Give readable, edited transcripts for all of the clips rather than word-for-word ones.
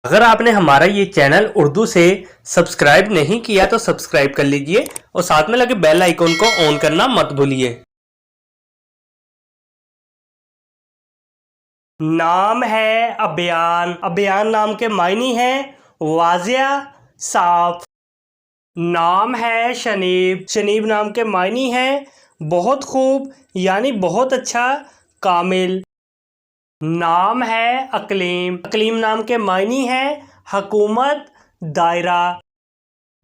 अगर आपने हमारा ये चैनल उर्दू से सब्सक्राइब नहीं किया तो सब्सक्राइब कर लीजिए और साथ में लगे बेल आइकॉन को ऑन करना मत भूलिए। नाम है अबयान। अबयान नाम के मायने हैं वाजिया, साफ। नाम है शनीब। शनीब नाम के मायने हैं बहुत खूब यानी बहुत अच्छा, कामिल। नाम है अकलीम। अकलीम नाम के मायने हैं हकूमत, दायरा।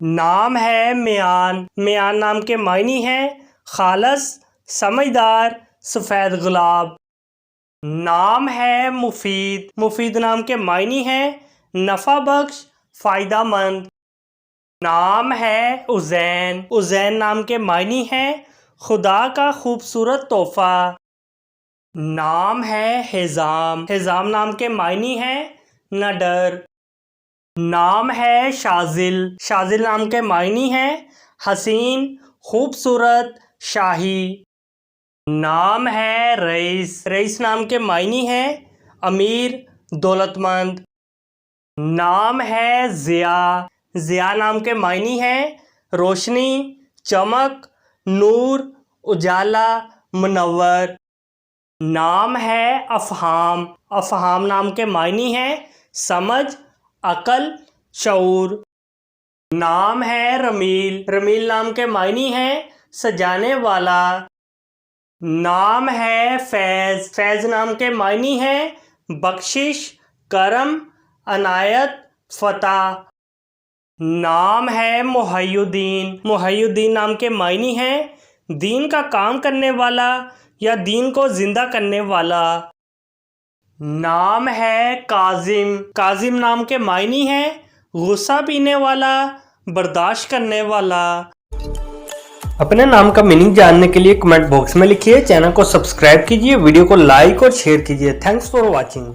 नाम है मियान। मियान नाम के मायने हैं खालस, समझदार, सफ़ेद गुलाब। नाम है मुफीद। मुफीद नाम के मायने हैं नफ़ा बख्श, फ़ायदा मंद। नाम है उज़ैन। उज़ैन नाम के मायने हैं खुदा का खूबसूरत तोहफ़ा। नाम है हिज़ाम। हिज़ाम नाम के मायने हैं न डर। नाम है शाजिल। शाजिल नाम के मायने हैं हसीन, खूबसूरत, शाही। नाम है रईस। रईस नाम के मायने हैं अमीर, दौलतमंद। नाम है ज़िया। ज़िया नाम के मायने हैं रोशनी, चमक, नूर, उजाला, मुनव्वर। नाम है अफ़हाम। अफ़हाम नाम के मायने हैं समझ, अकल, शऊर। नाम है रमील। रमील नाम के मायने हैं सजाने वाला। नाम है फैज़। फैज़ नाम के मायने हैं बख्शिश, करम, अनायत, फ़तह। नाम है मुहय्युद्दीन। मुहय्युद्दीन नाम के मायने हैं दीन का काम करने वाला या दीन को जिंदा करने वाला। नाम है काजिम। काजिम नाम के मायने हैं गुस्सा पीने वाला, बर्दाश्त करने वाला। अपने नाम का मीनिंग जानने के लिए कमेंट बॉक्स में लिखिए। चैनल को सब्सक्राइब कीजिए, वीडियो को लाइक और शेयर कीजिए। Thanks for watching.